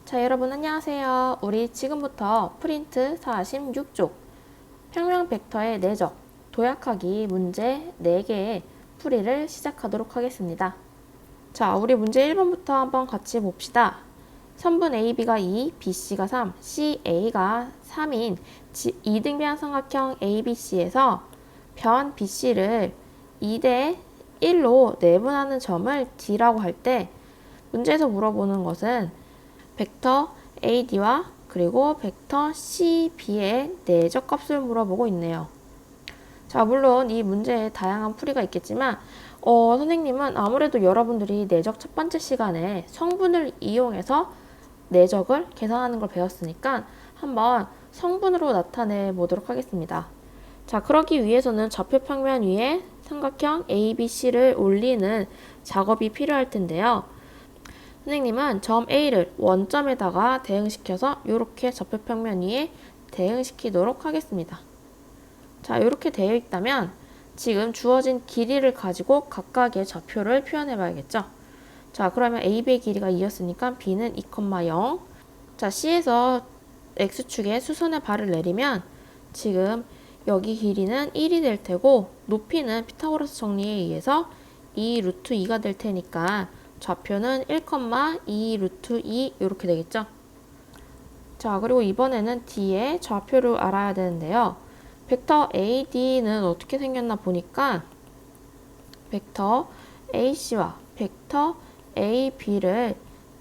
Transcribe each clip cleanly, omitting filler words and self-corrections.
자, 여러분 안녕하세요. 우리 지금부터 프린트 46쪽 평면 벡터의 내적, 도약하기 문제 4개의 풀이를 시작하도록 하겠습니다. 자, 우리 문제 1번부터 한번 같이 봅시다. 선분 AB가 2, BC가 3, CA가 3인 2등변 삼각형 ABC에서 변 BC를 2대 1로 내분하는 점을 D라고 할 때 문제에서 물어보는 것은 벡터 AD와 그리고 벡터 CB의 내적 값을 물어보고 있네요. 자, 물론 이 문제에 다양한 풀이가 있겠지만 선생님은 아무래도 여러분들이 내적 첫 번째 시간에 성분을 이용해서 내적을 계산하는 걸 배웠으니까 한번 성분으로 나타내 보도록 하겠습니다. 자, 그러기 위해서는 좌표 평면 위에 삼각형 ABC를 올리는 작업이 필요할 텐데요. 선생님은 점 A를 원점에다가 대응시켜서 이렇게 좌표 평면 위에 대응시키도록 하겠습니다. 자, 이렇게 되어 있다면 지금 주어진 길이를 가지고 각각의 좌표를 표현해 봐야겠죠. 자, 그러면 AB의 길이가 2였으니까 B는 2,0. 자, C에서 X축에 수선의 발을 내리면 지금 여기 길이는 1이 될 테고 높이는 피타고라스 정리에 의해서 2 루트 2가 될 테니까 좌표는 1,2 루트 2 이렇게 되겠죠. 자, 그리고 이번에는 D의 좌표를 알아야 되는데요. 벡터 AD는 어떻게 생겼나 보니까 벡터 AC와 벡터 AB를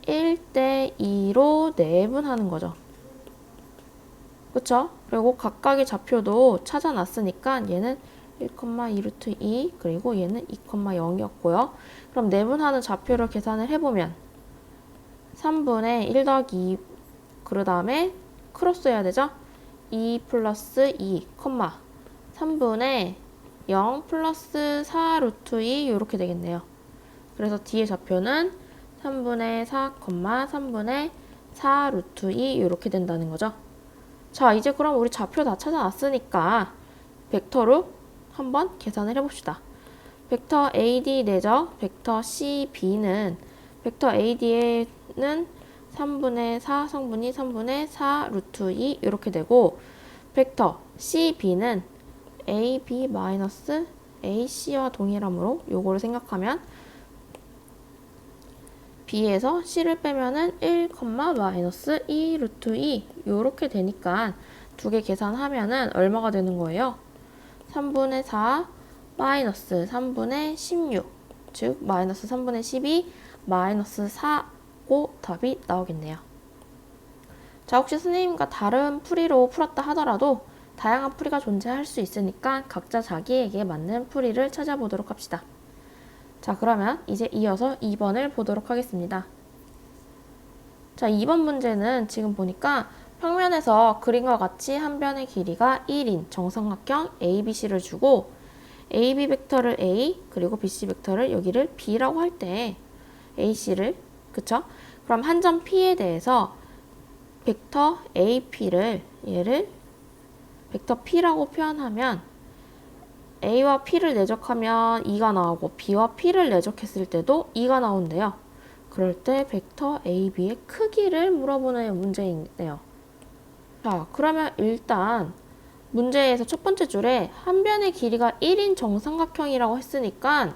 1대 2로 내분하는 거죠. 그쵸? 그리고 각각의 좌표도 찾아놨으니까 얘는 1,2 루트 2 그리고 얘는 2,0이었고요. 그럼 내분하는 좌표를 계산을 해보면 3분의 1 더하기 2 그 다음에 크로스 해야 되죠? 2 플러스 2, 3분의 0 플러스 4 루트 2 이렇게 되겠네요. 그래서 D의 좌표는 3분의 4, 3분의 4 루트 2 이렇게 된다는 거죠. 자, 이제 그럼 우리 좌표 다 찾아놨으니까 벡터로 한번 계산을 해봅시다. 벡터 AD 내적 벡터 CB는 벡터 AD에는 3분의 4 성분이 3분의 4 루트 2 이렇게 되고 벡터 CB는 AB 마이너스 AC와 동일하므로 요거를 생각하면 B에서 C를 빼면은 1, 마이너스 2 루트 2 요렇게 되니까 두 개 계산하면은 얼마가 되는 거예요? 3분의 4 마이너스 3분의 16 즉 마이너스 3분의 12 마이너스 4고 답이 나오겠네요. 자, 혹시 선생님과 다른 풀이로 풀었다 하더라도 다양한 풀이가 존재할 수 있으니까 각자 자기에게 맞는 풀이를 찾아보도록 합시다. 자, 그러면 이제 이어서 2번을 보도록 하겠습니다. 자, 2번 문제는 지금 보니까 평면에서 그림과 같이 한 변의 길이가 1인 정삼각형 ABC를 주고 AB 벡터를 A 그리고 BC 벡터를 여기를 B라고 할 때 AC를 그쵸? 그럼 한 점 P에 대해서 벡터 AP를 얘를 벡터 P라고 표현하면 A와 P를 내적하면 2가 나오고 B와 P를 내적했을 때도 2가 나온대요. 그럴 때 벡터 AB의 크기를 물어보는 문제이네요. 자, 그러면 일단 문제에서 첫 번째 줄에 한 변의 길이가 1인 정삼각형이라고 했으니까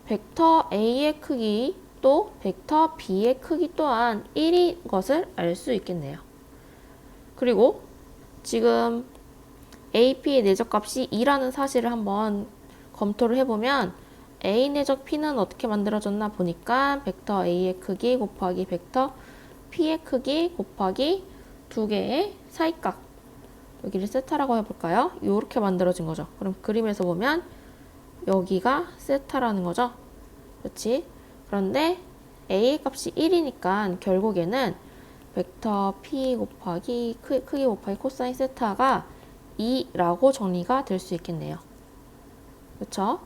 벡터 A의 크기 또 벡터 B의 크기 또한 1인 것을 알 수 있겠네요. 그리고 지금 AP의 내적값이 2라는 사실을 한번 검토를 해보면 A 내적 P는 어떻게 만들어졌나 보니까 벡터 A의 크기 곱하기 벡터 P의 크기 곱하기 두 개의 사이각 여기를 세타라고 해볼까요? 이렇게 만들어진 거죠. 그럼 그림에서 보면 여기가 세타라는 거죠. 그렇지? 그런데 A의 값이 1이니까 결국에는 벡터 P 곱하기 크기 곱하기 코사인 세타가 2라고 정리가 될 수 있겠네요. 그렇죠?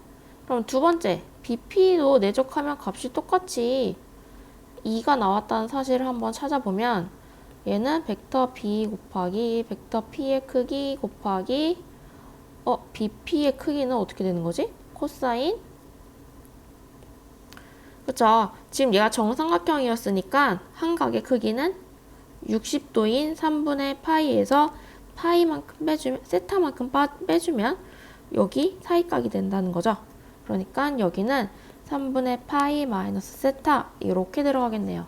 그럼 두 번째, BP도 내적하면 값이 똑같이 2가 나왔다는 사실을 한번 찾아보면 얘는 벡터 B 곱하기 벡터 P의 크기 곱하기 BP의 크기는 어떻게 되는 거지? 코사인 그쵸? 지금 얘가 정삼각형이었으니까 한 각의 크기는 60도인 3분의 파이에서 파이만큼 빼주면, 세타만큼 빼주면 여기 사이각이 된다는 거죠. 그러니까 여기는 3분의 파이 마이너스 세타 이렇게 들어가겠네요.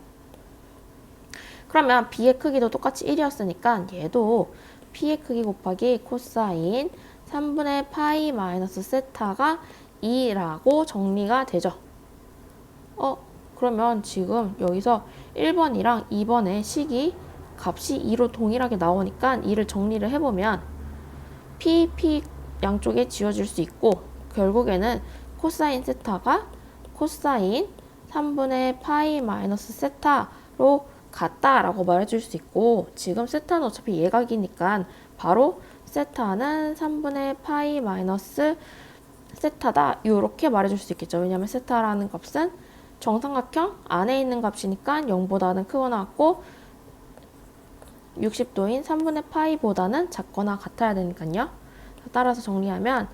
그러면 b의 크기도 똑같이 1이었으니까 얘도 p의 크기 곱하기 코사인 3분의 파이 마이너스 세타가 2라고 정리가 되죠. 그러면 지금 여기서 1번이랑 2번의 식이 값이 2로 동일하게 나오니까 이를 정리를 해보면 p 양쪽에 지워질 수 있고 결국에는 코사인 세타가 코사인 3분의 파이 마이너스 세타로 같다라고 말해줄 수 있고 지금 세타는 어차피 예각이니까 바로 세타는 3분의 파이 마이너스 세타다 이렇게 말해줄 수 있겠죠. 왜냐하면 세타라는 값은 정삼각형 안에 있는 값이니까 0보다는 크거나 같고 60도인 3분의 파이보다는 작거나 같아야 되니까요. 따라서 정리하면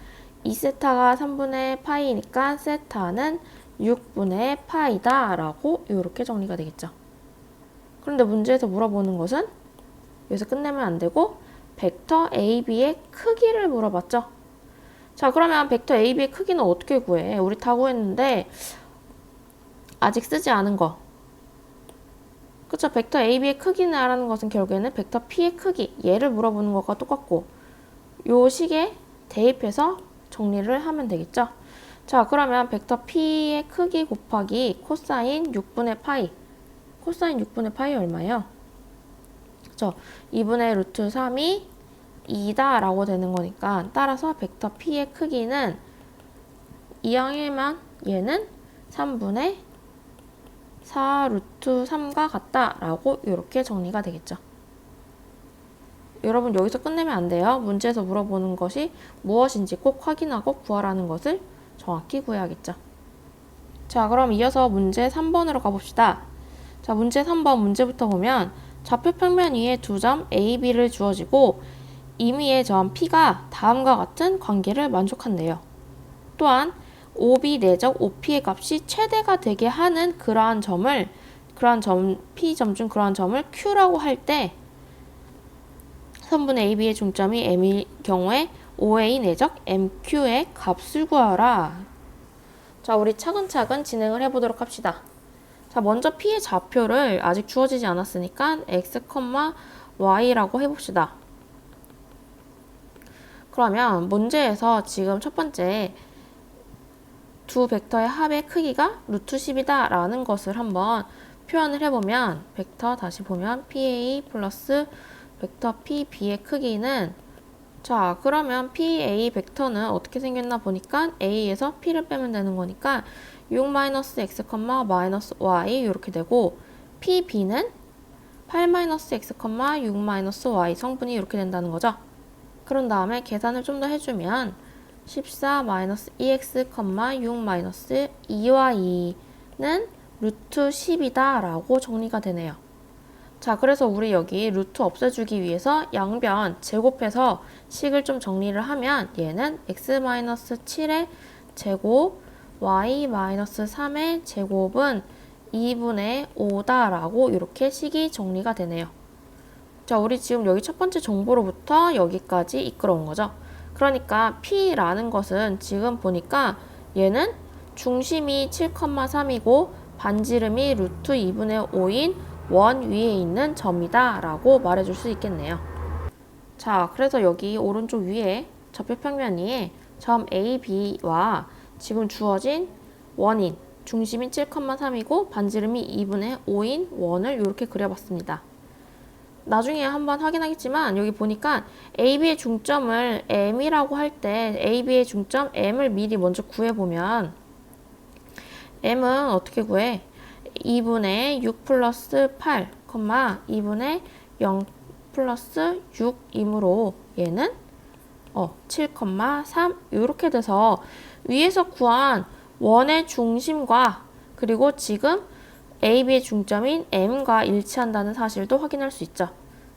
2세타가 3분의 파이니까 세타는 6분의 파이다 라고 이렇게 정리가 되겠죠. 그런데 문제에서 물어보는 것은 여기서 끝내면 안 되고 벡터 AB의 크기를 물어봤죠. 자, 그러면 벡터 AB의 크기는 어떻게 구해? 우리 다 구했는데 아직 쓰지 않은 거. 그쵸? 벡터 AB의 크기는 알아는 것은 결국에는 벡터 P의 크기, 얘를 물어보는 것과 똑같고 요 식에 대입해서 정리를 하면 되겠죠? 자, 그러면 벡터 P의 크기 곱하기 코사인 6분의 파이. 코사인 6분의 파이 얼마예요? 그쵸? 2분의 루트 3이 2다 라고 되는 거니까 따라서 벡터 P의 크기는 이항에만 얘는 3분의 4 루트 3과 같다 라고 이렇게 정리가 되겠죠. 여러분 여기서 끝내면 안 돼요. 문제에서 물어보는 것이 무엇인지 꼭 확인하고 구하라는 것을 정확히 구해야겠죠. 자, 그럼 이어서 문제 3번으로 가봅시다. 자, 문제 3번 문제부터 보면 좌표 평면 위에 두 점 A, B를 주어지고 임의의 점 P가 다음과 같은 관계를 만족한대요. 또한 OB 내적 OP의 값이 최대가 되게 하는 P점 중 그러한 점을 Q라고 할 때 선분 AB의 중점이 M일 경우에 OA 내적 MQ의 값을 구하라. 자, 우리 차근차근 진행을 해보도록 합시다. 자, 먼저 P의 좌표를 아직 주어지지 않았으니까 X, Y라고 해봅시다. 그러면 문제에서 지금 첫 번째 두 벡터의 합의 크기가 루트 10이다 라는 것을 한번 표현을 해보면 벡터 다시 보면 PA 플러스 벡터 PB의 크기는 자, 그러면 PA 벡터는 어떻게 생겼나 보니까 A에서 P를 빼면 되는 거니까 6-x, -y 이렇게 되고 PB는 8-x, 6-y 성분이 이렇게 된다는 거죠. 그런 다음에 계산을 좀 더 해주면 14-2x, 6-2y는 루트 10이다 라고 정리가 되네요. 자, 그래서 우리 여기 루트 없애주기 위해서 양변 제곱해서 식을 좀 정리를 하면 얘는 x-7의 제곱, y-3의 제곱은 2분의 5다 라고 이렇게 식이 정리가 되네요. 자, 우리 지금 여기 첫 번째 정보로부터 여기까지 이끌어온 거죠. 그러니까 P라는 것은 지금 보니까 얘는 중심이 7,3이고 반지름이 루트 2분의 5인 원 위에 있는 점이다 라고 말해줄 수 있겠네요. 자, 그래서 여기 오른쪽 위에 좌표평면 위에 점 A, B와 지금 주어진 원인 중심이 7,3이고 반지름이 2분의 5인 원을 이렇게 그려봤습니다. 나중에 한번 확인하겠지만 여기 보니까 AB의 중점을 M이라고 할 때 AB의 중점 M을 미리 먼저 구해보면 M은 어떻게 구해? 2분의 6 플러스 8, 2분의 0 플러스 6이므로 얘는 7,3 이렇게 돼서 위에서 구한 원의 중심과 그리고 지금 AB의 중점인 M과 일치한다는 사실도 확인할 수 있죠.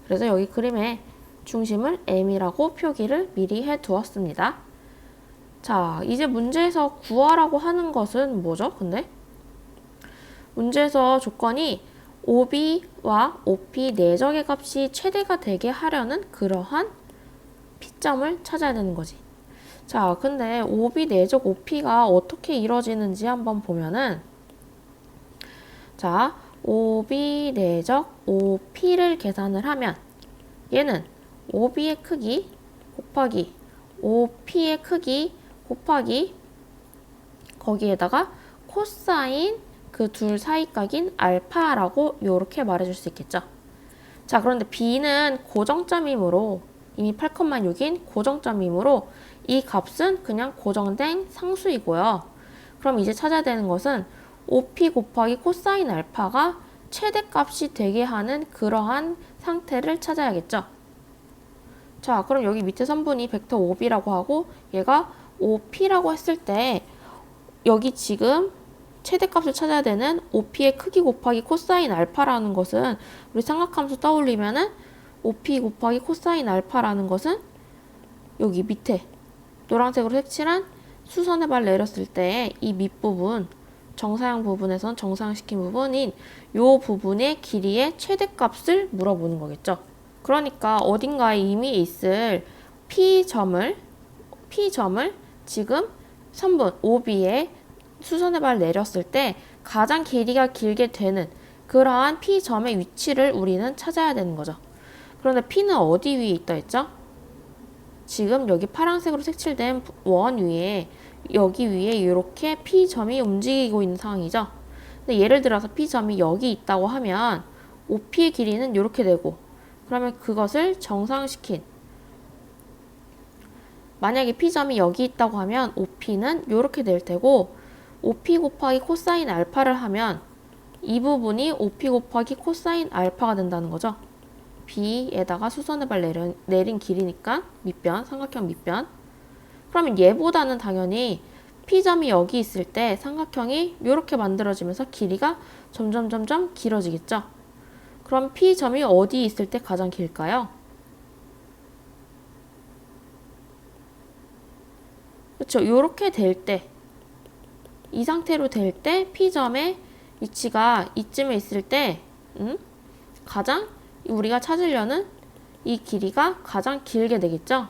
그래서 여기 그림에 중심을 M이라고 표기를 미리 해 두었습니다. 자, 이제 문제에서 구하라고 하는 것은 뭐죠? 근데 문제에서 조건이 OB와 OP 내적의 값이 최대가 되게 하려는 그러한 P점을 찾아야 되는 거지. 자, 근데 OB 내적 OP가 어떻게 이루어지는지 한번 보면은, 자, OB 내적 OP를 계산을 하면 얘는 OB의 크기 곱하기 OP의 크기 곱하기 거기에다가 코사인 그 둘 사이각인 알파라고 이렇게 말해줄 수 있겠죠. 자, 그런데 B는 고정점이므로 이미 8,6인 고정점이므로 이 값은 그냥 고정된 상수이고요. 그럼 이제 찾아야 되는 것은 OP 곱하기 코사인 알파가 최대값이 되게 하는 그러한 상태를 찾아야겠죠. 자, 그럼 여기 밑에 선분이 벡터 OB라고 하고 얘가 OP라고 했을 때 여기 지금 최대값을 찾아야 되는 OP의 크기 곱하기 코사인 알파라는 것은 우리 삼각함수 떠올리면은 OP 곱하기 코사인 알파라는 것은 여기 밑에 노란색으로 색칠한 수선의 발 내렸을 때 이 밑부분 정사형 부분에선 정사형시킨 부분인 이 부분의 길이의 최대값을 물어보는 거겠죠. 그러니까 어딘가에 이미 있을 P점을 지금 선분 OB에 수선의 발 내렸을 때 가장 길이가 길게 되는 그러한 P점의 위치를 우리는 찾아야 되는 거죠. 그런데 P는 어디 위에 있다 했죠? 지금 여기 파란색으로 색칠된 원 위에 여기 위에 이렇게 P점이 움직이고 있는 상황이죠. 근데 예를 들어서 P점이 여기 있다고 하면 OP의 길이는 이렇게 되고 그러면 그것을 정상시킨 만약에 P점이 여기 있다고 하면 OP는 이렇게 될 테고 OP 곱하기 코사인 알파를 하면 이 부분이 OP 곱하기 코사인 알파가 된다는 거죠. B에다가 수선의 발 내린 길이니까 밑변, 삼각형 밑변. 그러면 얘보다는 당연히 P점이 여기 있을 때 삼각형이 이렇게 만들어지면서 길이가 점점 길어지겠죠. 그럼 P점이 어디 있을 때 가장 길까요? 그렇죠. 이렇게 될 때, 이 상태로 될 때 P점의 위치가 이쯤에 있을 때 가장 우리가 찾으려는 이 길이가 가장 길게 되겠죠.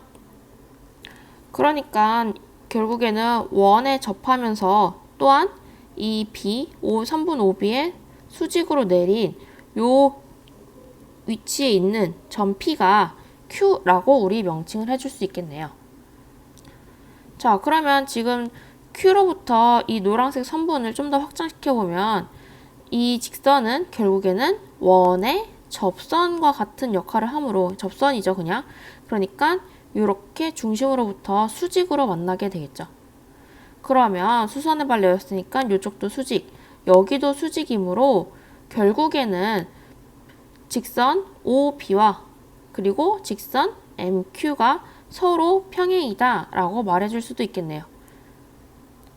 그러니까 결국에는 원에 접하면서 또한 이 B, 3분 OB의 수직으로 내린 요 위치에 있는 점 P가 Q라고 우리 명칭을 해줄 수 있겠네요. 자, 그러면 지금 Q로부터 이 노란색 선분을 좀 더 확장시켜보면 이 직선은 결국에는 원의 접선과 같은 역할을 하므로 접선이죠, 그냥. 그러니까 이렇게 중심으로부터 수직으로 만나게 되겠죠. 그러면 수선의 발 내렸으니까 이쪽도 수직, 여기도 수직이므로 결국에는 직선 OB와 그리고 직선 MQ가 서로 평행이다 라고 말해줄 수도 있겠네요.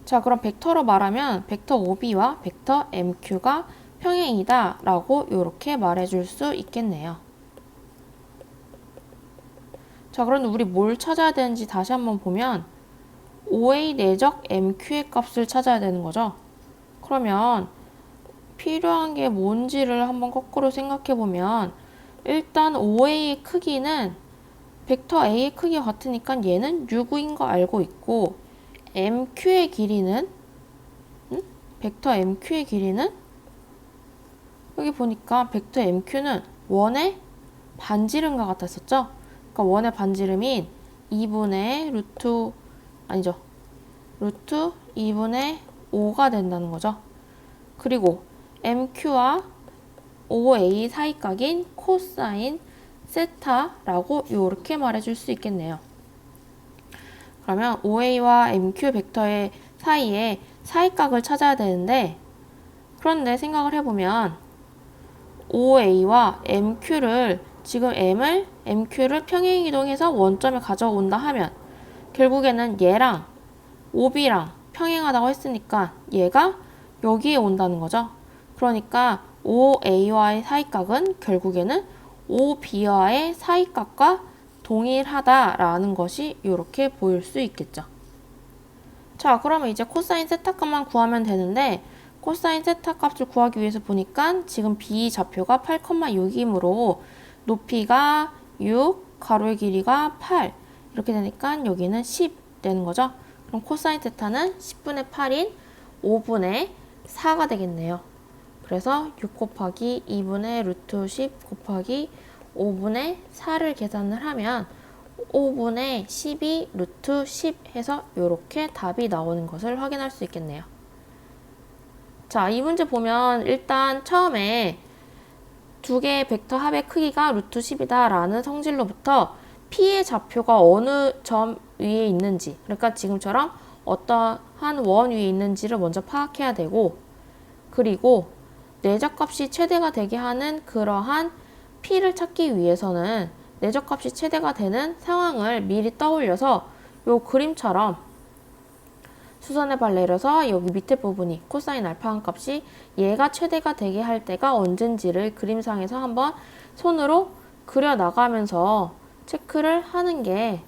자, 그럼 벡터로 말하면 벡터 OB와 벡터 MQ가 평행이다 라고 이렇게 말해줄 수 있겠네요. 자, 그런데 우리 뭘 찾아야 되는지 다시 한번 보면 OA 내적 MQ의 값을 찾아야 되는 거죠. 그러면 필요한 게 뭔지를 한번 거꾸로 생각해 보면 일단 OA의 크기는 벡터 A의 크기가 같으니까 얘는 6인 거 알고 있고 MQ의 길이는 벡터 MQ의 길이는 여기 보니까 벡터 MQ는 원의 반지름과 같았었죠? 그러니까 원의 반지름인 2분의 루트 2분의 5가 된다는 거죠. 그리고 MQ와 OA 사이각인 코사인 세타라고 이렇게 말해줄 수 있겠네요. 그러면 OA와 MQ 벡터의 사이에 사이각을 찾아야 되는데 그런데 생각을 해보면 OA와 MQ를 지금 MQ를 평행이동해서 원점에 가져온다 하면 결국에는 얘랑 OB랑 평행하다고 했으니까 얘가 여기에 온다는 거죠. 그러니까 OA와의 사이각은 결국에는 OB와의 사이각과 동일하다라는 것이 이렇게 보일 수 있겠죠. 자, 그러면 이제 코사인 세타값만 구하면 되는데 코사인 세타 값을 구하기 위해서 보니까 지금 B 좌표가 8,6이므로 높이가 6, 가로의 길이가 8 이렇게 되니까 여기는 10 되는 거죠. 그럼 코사인 세타는 10분의 8인 5분의 4가 되겠네요. 그래서 6 곱하기 2분의 루트 10 곱하기 5분의 4를 계산을 하면 5분의 12 루트 10 해서 이렇게 답이 나오는 것을 확인할 수 있겠네요. 자, 이 문제 보면 일단 처음에 두 개의 벡터 합의 크기가 루트 10이다 라는 성질로부터 P의 좌표가 어느 점 위에 있는지, 그러니까 지금처럼 어떠한 원 위에 있는지를 먼저 파악해야 되고, 그리고 내적값이 최대가 되게 하는 그러한 P를 찾기 위해서는 내적값이 최대가 되는 상황을 미리 떠올려서 요 그림처럼 수선의 발 내려서 여기 밑에 부분이 코사인 알파 한 값이 얘가 최대가 되게 할 때가 언젠지를 그림상에서 한번 손으로 그려 나가면서 체크를 하는 게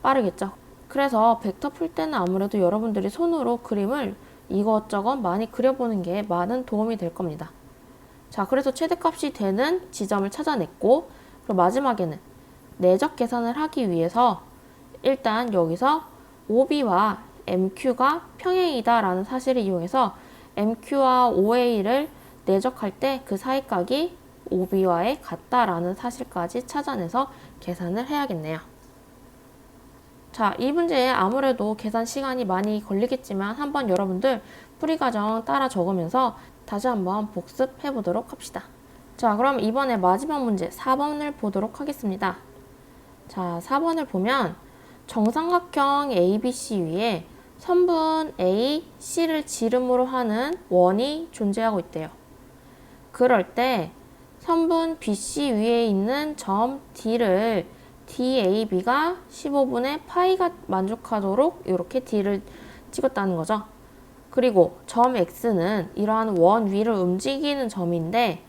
빠르겠죠. 그래서 벡터 풀 때는 아무래도 여러분들이 손으로 그림을 이것저것 많이 그려보는 게 많은 도움이 될 겁니다. 자, 그래서 최대값이 되는 지점을 찾아냈고, 그리고 마지막에는 내적 계산을 하기 위해서 일단 여기서 OB와 MQ가 평행이다 라는 사실을 이용해서 MQ와 OA를 내적할 때 그 사이각이 OB와의 같다라는 사실까지 찾아내서 계산을 해야겠네요. 자, 이 문제에 아무래도 계산 시간이 많이 걸리겠지만 한번 여러분들 풀이 과정 따라 적으면서 다시 한번 복습해 보도록 합시다. 자, 그럼 이번에 마지막 문제 4번을 보도록 하겠습니다. 자, 4번을 보면 정삼각형 ABC 위에 선분 A, C를 지름으로 하는 원이 존재하고 있대요. 그럴 때 선분 BC 위에 있는 점 D를 DAB가 15분의 파이가 만족하도록 이렇게 D를 찍었다는 거죠. 그리고 점 X는 이러한 원 위를 움직이는 점인데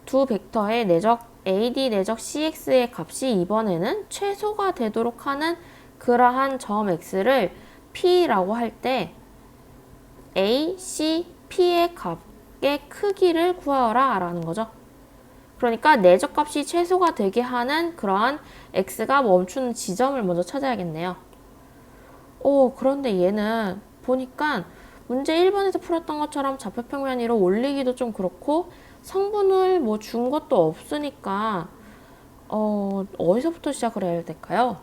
두 벡터의 내적 AD 내적 CX의 값이 이번에는 최소가 되도록 하는 그러한 점 X를 P라고 할 때 A, C, P의 값의 크기를 구하라 라는 거죠. 그러니까 내적 값이 최소가 되게 하는 그러한 X가 멈추는 지점을 먼저 찾아야겠네요. 그런데 얘는 보니까 문제 1번에서 풀었던 것처럼 좌표평면 위로 올리기도 좀 그렇고 성분을 뭐 준 것도 없으니까 어디서부터 시작을 해야 될까요?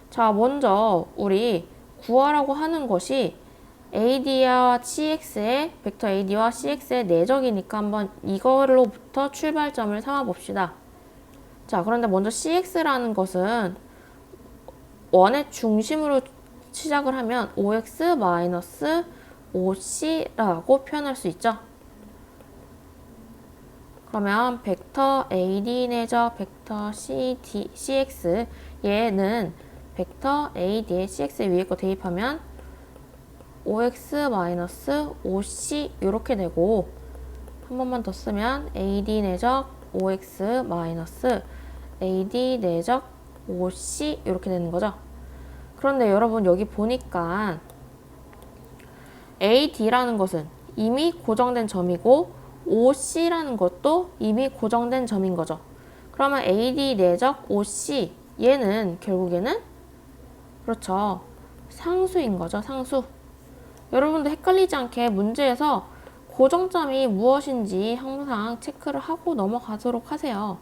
자, 먼저 우리 구하라고 하는 것이 AD와 CX의 벡터 AD와 CX의 내적이니까 한번 이거로부터 출발점을 삼아 봅시다. 자, 그런데 먼저 CX라는 것은 원의 중심으로 시작을 하면 OX-OC라고 표현할 수 있죠. 그러면 벡터 AD 내적 벡터 CX 얘는 벡터 AD의 CX 위에 거 대입하면 OX-OC 이렇게 되고 한 번만 더 쓰면 AD 내적 OX-AD 내적 OC 이렇게 되는 거죠. 그런데 여러분 여기 보니까 AD라는 것은 이미 고정된 점이고 OC라는 것도 이미 고정된 점인 거죠. 그러면 AD 내적 OC 얘는 결국에는 그렇죠. 상수인 거죠. 상수. 여러분도 헷갈리지 않게 문제에서 고정점이 무엇인지 항상 체크를 하고 넘어가도록 하세요.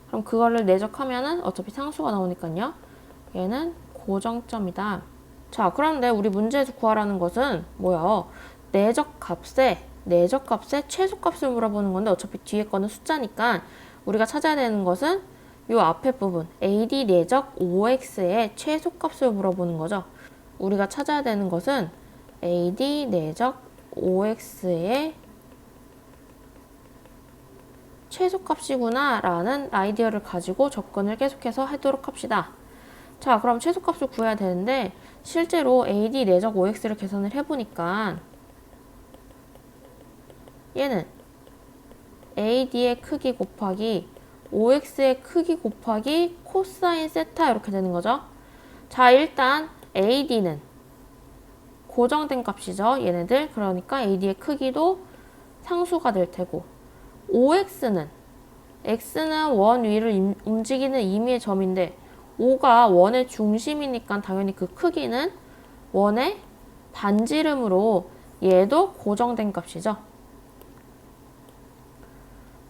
그럼 그거를 내적하면은 어차피 상수가 나오니까요. 얘는 고정점이다. 자, 그런데 우리 문제에서 구하라는 것은 뭐야? 내적값의 최소값을 물어보는 건데 어차피 뒤에 거는 숫자니까 우리가 찾아야 되는 것은 이 앞에 부분 AD 내적 OX의 최소값을 물어보는 거죠. 우리가 찾아야 되는 것은 AD 내적 OX의 최소값이구나 라는 아이디어를 가지고 접근을 계속해서 하도록 합시다. 자, 그럼 최소값을 구해야 되는데 실제로 AD 내적 OX를 계산을 해보니까 얘는 AD의 크기 곱하기 OX의 크기 곱하기 코사인 세타 이렇게 되는 거죠. 자, 일단 AD는 고정된 값이죠. 얘네들. 그러니까 AD의 크기도 상수가 될 테고, OX는 X는 원 위를 움직이는 임의의 점인데 5가 원의 중심이니까 당연히 그 크기는 원의 반지름으로 얘도 고정된 값이죠.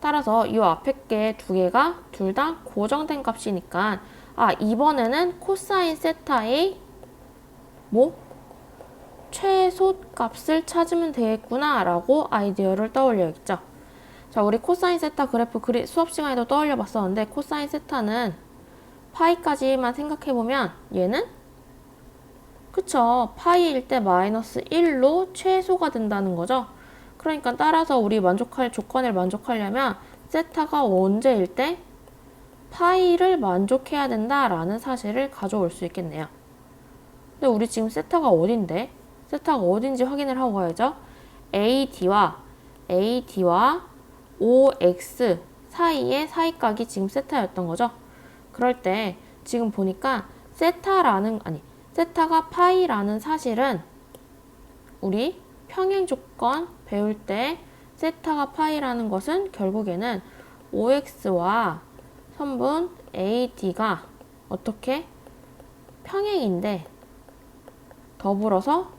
따라서 이 앞에 게 두 개가 둘 다 고정된 값이니까 이번에는 코사인 세타의 최소값을 찾으면 되겠구나 라고 아이디어를 떠올려야겠죠. 자, 우리 코사인 세타 그래프 수업 시간에도 떠올려 봤었는데 코사인 세타는 파이까지만 생각해보면 얘는 그쵸, 파이일 때 마이너스 1로 최소가 된다는 거죠. 그러니까 따라서 우리 만족할 조건을 만족하려면 세타가 언제일 때 파이를 만족해야 된다라는 사실을 가져올 수 있겠네요. 근데 우리 지금 세타가 어딘데? 세타가 어딘지 확인을 하고 가야죠. AD와 OX 사이의 사이각이 지금 세타였던 거죠. 그럴 때 지금 보니까 세타가 파이라는 사실은 우리 평행 조건 배울 때 세타가 파이라는 것은 결국에는 OX와 선분 AD가 어떻게 평행인데 더불어서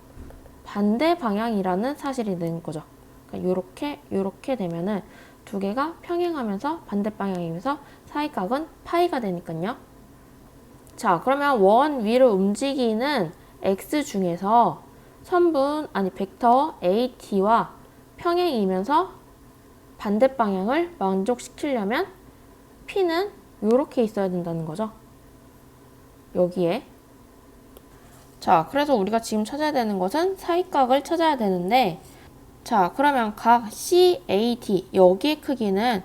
반대 방향이라는 사실이 되는 거죠. 그러니까 요렇게 되면은 두 개가 평행하면서 반대 방향이면서 사이각은 파이가 되니까요. 자, 그러면 원 위를 움직이는 X 중에서 벡터 AT와 평행이면서 반대 방향을 만족시키려면 P는 요렇게 있어야 된다는 거죠. 여기에. 자, 그래서 우리가 지금 찾아야 되는 것은 사이각을 찾아야 되는데, 자, 그러면 각 CAD 여기의 크기는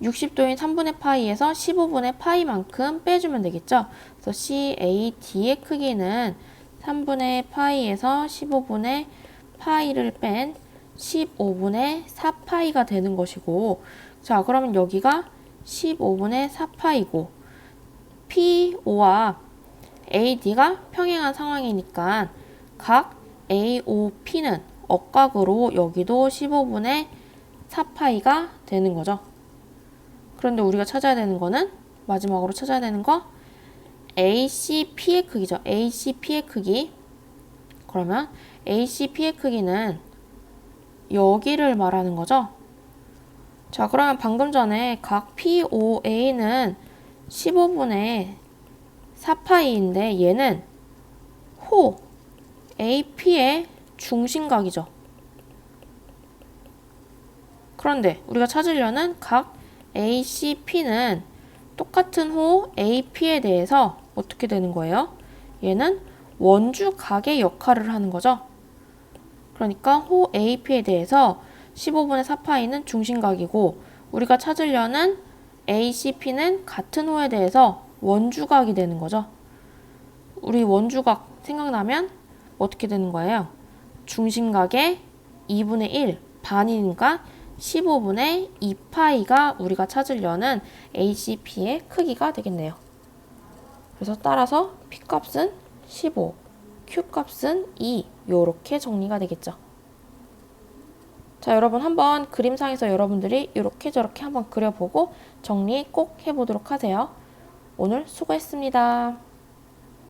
60도인 3분의 파이에서 15분의 파이만큼 빼주면 되겠죠. 그래서 CAD의 크기는 3분의 파이에서 15분의 파이를 뺀 15분의 4파이가 되는 것이고, 자, 그러면 여기가 15분의 4파이고 PO와 AD가 평행한 상황이니까 각 AOP는 억각으로 여기도 15분의 4파이가 되는 거죠. 그런데 우리가 찾아야 되는 거는 마지막으로 찾아야 되는 거 ACP의 크기죠. ACP의 크기. 그러면 ACP의 크기는 여기를 말하는 거죠. 자, 그러면 방금 전에 각 POA는 15분의 4파이인데 얘는 호 AP의 중심각이죠. 그런데 우리가 찾으려는 각 ACP는 똑같은 호 AP에 대해서 어떻게 되는 거예요? 얘는 원주각의 역할을 하는 거죠. 그러니까 호 AP에 대해서 15분의 4파이는 중심각이고 우리가 찾으려는 ACP는 같은 호에 대해서 원주각이 되는 거죠. 우리 원주각 생각나면 어떻게 되는 거예요? 중심각의 2분의 1 반이니까 15분의 2파이가 우리가 찾으려는 ACP의 크기가 되겠네요. 그래서 따라서 P값은 15, Q값은 2 요렇게 정리가 되겠죠. 자, 여러분 한번 그림상에서 여러분들이 이렇게 저렇게 한번 그려보고 정리 꼭 해보도록 하세요. 오늘 수고했습니다.